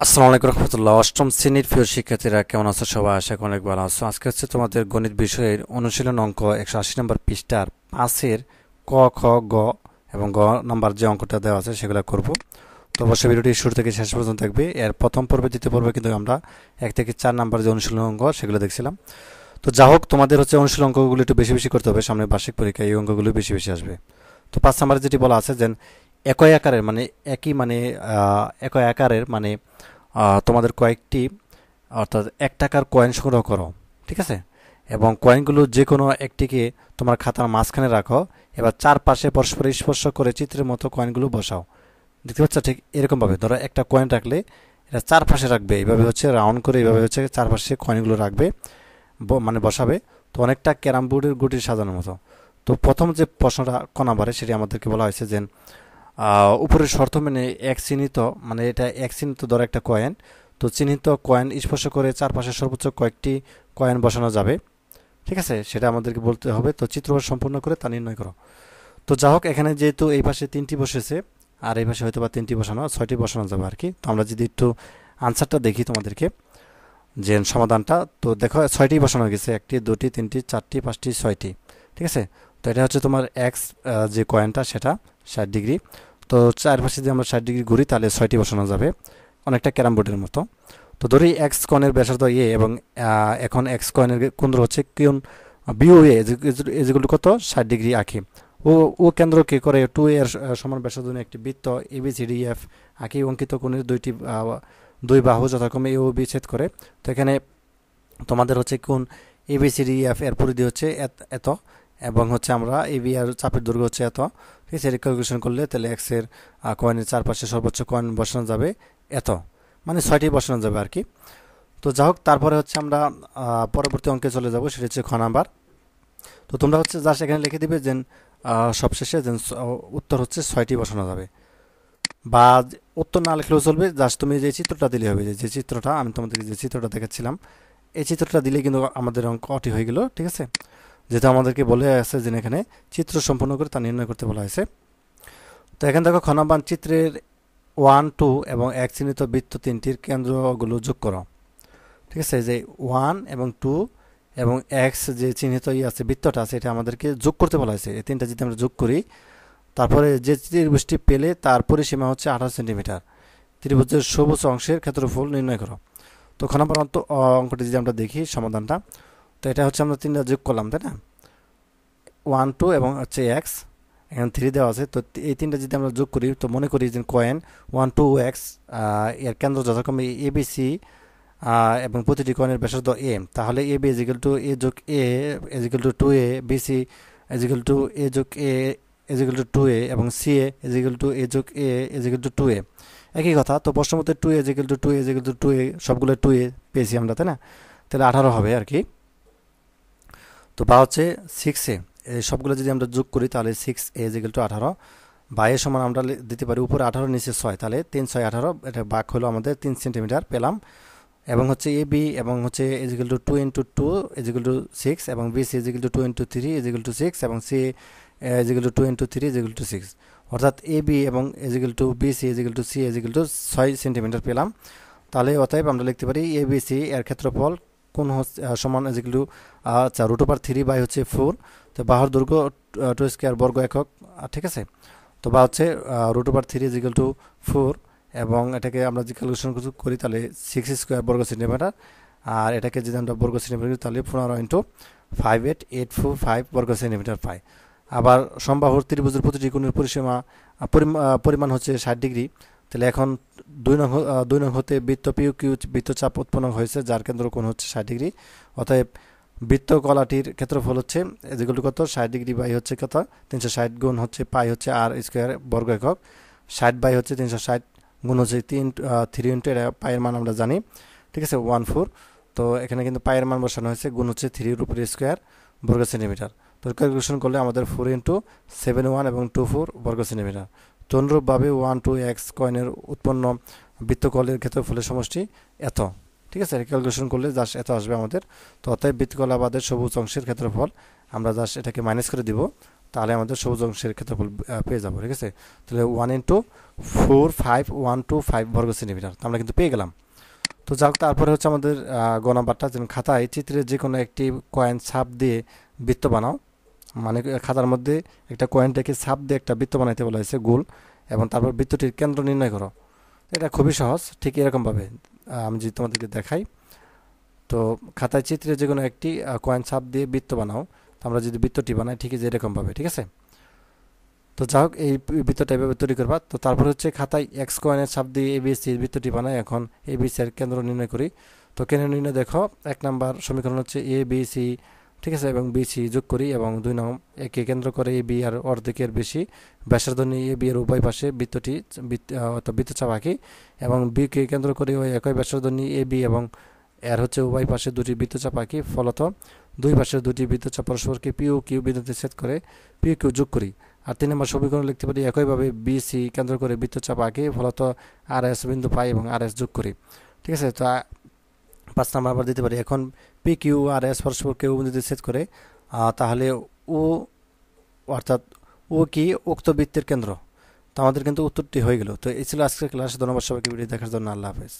আসসালামু আলাইকুম রহমতুল্লাহ। অষ্টম শ্রেণীর প্রিয় শিক্ষার্থীরা কেমন আছো? সবাই আশা করি অনেক ভালো আছো। আজকে হচ্ছে তোমাদের গণিত বিষয়ের অনুশীলন অঙ্ক 180 নম্বর পৃষ্ঠার 5-এর ক, খ, গ এবং গ নম্বর যে অঙ্কটা দেওয়া আছে সেগুলো করব। তো অবশ্যই ভিডিওটি শুরু থেকে শেষ পর্যন্ত থাকবে। এর প্রথম পর্বে দ্বিতীয় পর্বে কিন্তু আমরা 1 থেকে 4 নম্বর যে অনুশীলন অঙ্ক সেগুলো দেখছিলাম। তো যা হোক, তোমাদের হচ্ছে অনুশীলন অঙ্কগুলো একটু বেশি বেশি করতে হবে, সামনে বার্ষিক পরীক্ষায় এই অঙ্কগুলো বেশি বেশি আসবে। তো 5 নম্বরে যেটি বলা আছে যে একই আকারের মানে একই আকারের মানে তোমাদের কয়েকটি অর্থাৎ 1 টাকার কয়েন সংগ্রহ করো, ঠিক আছে? এবং কয়েনগুলো যে কোনো একটিকে তোমার খাতার মাঝখানে রাখো। এবার চারপাশে পরস্পর স্পর্শ করে চিত্রের মতো কয়েনগুলো বসাও। দেখতে পাচ্ছ? ঠিক এরকমভাবে ধরো একটা কয়েন রাখলে এটা চারপাশে রাখবে, এইভাবে হচ্ছে রাউন্ড করে, এইভাবে হচ্ছে চারপাশে কয়েনগুলো রাখবে, মানে বসাবে। তো অনেকটা ক্যারাম বোর্ডের গুটি সাজানোর মতো। তো প্রথম যে প্রশ্নটা ক নাম্বারে সেটি আমাদেরকে বলা হয়েছে যে উপরের শর্ত মেনে এক চিহ্নিত, মানে এটা এক চিহ্নিত ধরো একটা কয়েন, তো চিহ্নিত কয়েন স্পর্শ করে চারপাশে সর্বোচ্চ কয়েকটি কয়েন বসানো যাবে, ঠিক আছে? সেটা আমাদেরকে বলতে হবে। তো চিত্রভাগ সম্পূর্ণ করে তা নির্ণয় করো। তো যা হোক, এখানে যেহেতু এই পাশে 3টি বসেছে আর এই পাশে হয়তো বা 3টি বসানো, 6টি বসানো যাবে আর কি। তো আমরা যদি একটু আনসারটা দেখি তোমাদেরকে, যে সমাধানটা, তো দেখো 6টি বসানো গেছে, 1টি 2টি 3টি 4টি 5টি 6টি, ঠিক আছে? তো এটা হচ্ছে তোমার এক্স যে কয়েনটা সেটা 60 ডিগ্রি। তো চারপাশে যদি আমরা 60 ডিগ্রি ঘুরি তাহলে 6টি বসানো যাবে, অনেকটা ক্যারাম বোর্ডের মতো। তো ধরি এক্স কয়েনের ব্যাসার্ধ এ এবং এখন এক্স কয়েনের কেন্দ্র হচ্ছে কোণ বিও এ, যেগুলো কত 60 ডিগ্রি আঁকি। ও ও কেন্দ্রকে করে 2 এর সমান ব্যাসার্ধ নিয়ে একটি বৃত্ত ABCDEF আঁকি। অঙ্কিত কোণের দুই বাহু যথাক্রমে এ ও বি ছেদ করে। তো এখানে তোমাদের হচ্ছে কোণ ABCDEF এর পরিধি হচ্ছে এত, এবং হচ্ছে আমরা এবি আর চাপের দৈর্ঘ্য হচ্ছে এত, ঠিক আছে? ক্যালকুলেশন করলে তাহলে এক্স এর কয়েনের চারপাশে সর্বোচ্চ কয়েন বসানো যাবে এত, মানে 6টি বসানো যাবে আর কি। তো যা হোক, তারপরে হচ্ছে আমরা পরবর্তী অঙ্কে চলে যাব, সেটা হচ্ছে খ নাম্বার। তো তোমরা হচ্ছে জাস্ট এখানে লিখে দিবে যে সবশেষে যে উত্তর হচ্ছে 6টি বসানো যাবে, বা উত্তর না লিখলেও চলবে, জাস্ট তুমি যে চিত্রটা দিলে হবে, যে চিত্রটা আমি তোমাদেরকে যে চিত্রটা দেখাচ্ছিলাম এই চিত্রটা দিলে কিন্তু আমাদের অঙ্কটি হয়ে গেল, ঠিক আছে? যেটা আমাদেরকে বলে আছে যে এখানে চিত্র সম্পূর্ণ করে তা নির্ণয় করতে বলা হয়েছে। তো এখানে দেখো খ নাম্বার চিত্রের 1, 2 এবং এক চিহ্নিত বৃত্ত 3টির কেন্দ্রগুলো যোগ করো, ঠিক আছে? যে 1 এবং 2 এবং এক্স যে চিহ্নিত আছে বৃত্তটা আছে, এটা আমাদেরকে যোগ করতে বলা হয়েছে। এই 3টা যদি আমরা যোগ করি, তারপরে যে ত্রিভুজটি পেলে তার পরিসীমা হচ্ছে 18 সেন্টিমিটার, ত্রিভুজের সবুজ অংশের ক্ষেত্রফল নির্ণয় করো। তো খ নাম্বার অঙ্কটি যদি আমরা দেখি সমাধানটা, তো এটা হচ্ছে আমরা 3টা যোগ করলাম, তাই না? 1, 2 এবং হচ্ছে এক্স, এখানে 3 দেওয়া আছে। তো এই 3টা যদি আমরা যোগ করি, তো মনে করি যে কয়েন 1, 2 এক্স এর কেন্দ্র যথাক্রমে ABC এবং প্রতিটি কয়েনের ব্যাসার্ধ এ, তাহলে AB ইজিক্যাল টু এ যোগ A is equal to 2A, BC is equal to A যোগ এ ইজিক্যাল টু 2A এবং CA ইজিক্যাল টু এ যোগ এ ইজিক্যাল টু 2A। একই কথা। তো প্রশ্ন মতে 2A is equal to 2A is equal to 2A, সবগুলো 2A পেয়েছি আমরা, তাই না? তাহলে 18 হবে আর কি। তো বা হচ্ছে 6A, এই সবগুলো যদি আমরা যোগ করি তাহলে 6A ইজিক্যাল টু 18, বা এর সমান আমরা দিতে পারি উপরে 18 নিচে 6, তাহলে 3 6 18, এটা বাক হলো আমাদের 3 সেন্টিমিটার পেলাম। এবং হচ্ছে AB এবং হচ্ছে is equal to 2 into 2 is equal to 6, এবং BC is equal to 2 into 3 is equal to 6, এবং C is equal to 2 into 3 is equal to 6, অর্থাৎ AB এবং is equal to BC is equal to C is equal to 6 centimetre পেলাম। তাহলে অতএব আমরা লিখতে পারি ABC এর ক্ষেত্রফল কোন সমান ইজিক্যাল টু আচ্ছা √3 বাই হচ্ছে 4, তো বাহুর দৈর্ঘ্য 2 স্কয়ার বর্গ একক, ঠিক আছে? তো বা হচ্ছে √3 ইজিক্যাল টু 4, এবং এটাকে আমরা যদি ক্যালকুলেশন করি তাহলে 6 স্কয়ার বর্গ সেন্টিমিটার, আর এটাকে যদি আমরা বর্গ সেন্টিমিটার করি তাহলে 15 ইন্টু 58845 বর্গ সেন্টিমিটার পাই। আবার সমবাহুর ত্রিভুজের প্রতিটি কোণের পরিমাণ হচ্ছে 60 ডিগ্রি। তাহলে এখন 2 নং হতে বৃত্ত PQ বৃত্তচাপ উৎপন্ন হয়েছে যার কেন্দ্র কোণ হচ্ছে 60 ডিগ্রি। অতএব বৃত্তকলাটির ক্ষেত্রফল হচ্ছে যেগুলো কত 60 ডিগ্রি বাই হচ্ছে কত 360 গুণ হচ্ছে পাই হচ্ছে আর স্কোয়ার বর্গ একক, 60 বাই হচ্ছে 360 গুণ হচ্ছে 3 ইন্টু এটা পায়ের মান আমরা জানি, ঠিক আছে 14। তো এখানে কিন্তু পায়ের মান বসানো হয়েছে, গুণ হচ্ছে 3 উপরে স্কোয়ার বর্গ সেন্টিমিটার। তো ক্যালকুলেশন করলে আমাদের 4 ইন্টু 71 এবং 24 বর্গ সেন্টিমিটার। তো অনুরূপভাবে 1, 2 এক্স কয়েনের উৎপন্ন বৃত্তকলের ক্ষেত্রফলের সমষ্টি এত, ঠিক আছে? ক্যালকুলেশন করলে জাস্ট এত আসবে আমাদের। তো অতএব বৃত্তকলাবাদের সবুজ অংশের ক্ষেত্রফল আমরা জাস্ট এটাকে মাইনাস করে দিব, তাহলে আমাদের সবুজ অংশের ক্ষেত্রফল পেয়ে যাবো। ঠিক আছে, তাহলে 1 × 4 5 125 বর্গ সেন্টিমিটার আমরা কিন্তু পেয়ে গেলাম। তো যাক, তারপরে হচ্ছে আমাদের গ নাম্বারটা, যেমন খাতায় চিত্রের যে কোনো একটি কয়েন ছাপ দিয়ে বৃত্ত বানাও। মানে খাতার মধ্যে একটা কয়েন রেখে ছাপ দিয়ে একটা বৃত্ত বানাইতে বলা হয়েছে গোল, এবং তারপর বৃত্তটির কেন্দ্র নির্ণয় করো। এটা খুবই সহজ, ঠিক এরকমভাবে আমি যদি তোমাদেরকে দেখাই। তো খাতায় চিত্রে যে কোনো একটি কয়েন ছাপ দিয়ে বৃত্ত বানাও, তো আমরা যদি বৃত্তটি বানাই ঠিক আছে এরকমভাবে। ঠিক আছে, তো যাই হোক এই বৃত্তটা এভাবে তৈরি করবা। তো তারপর হচ্ছে খাতায় এক্স কয়েনের ছাপ দিয়ে এবিসি বৃত্তটি বানাই। এখন এবিসি এর কেন্দ্র নির্ণয় করি। তো কেন্দ্র নির্ণয় দেখো, 1 নম্বর সমীকরণ হচ্ছে এ বি সি, ঠিক আছে, এবং বিসি যোগ করি, এবং 2 নং একে কেন্দ্র করে এ বি আর অর্ধেকের বেশি ব্যাসার্ধ নিয়ে এ বি এর উভয় পাশে বৃত্তচাপ আঁকি, এবং বি কে কেন্দ্র করে ওই একই ব্যাসার্ধ নিয়ে এ বি এবং এর হচ্ছে উভয় পাশে দুটি বৃত্তচাপ আঁকি। ফলত দুই পাশের দুটি বৃত্তচাপ পরস্পরকে পি ও কিউ বিন্দুতে ছেদ করে পি কিউ যোগ করি। আর 3 নম্বর সমীকরণ লিখতে পারি একইভাবে বিসি কেন্দ্র করে বৃত্তচাপ আঁকি, ফলত আর এস বিন্দু পাই এবং আর এস যোগ করি। ঠিক আছে, তো 5 নম্বর আবার দিতে পারি, এখন পি কিউ আর এস পরস্পরকে ও বিন্দুতে ছেদ করে, তাহলে ও অর্থাৎ ও কি উক্ত বৃত্তের কেন্দ্র। তো আমাদের কিন্তু উত্তরটি হয়ে গেল। তো এই ছিল আজকের ক্লাস। ধন্যবাদ সবাইকে ভিডিও দেখার জন্য। আল্লাহ হাফেজ।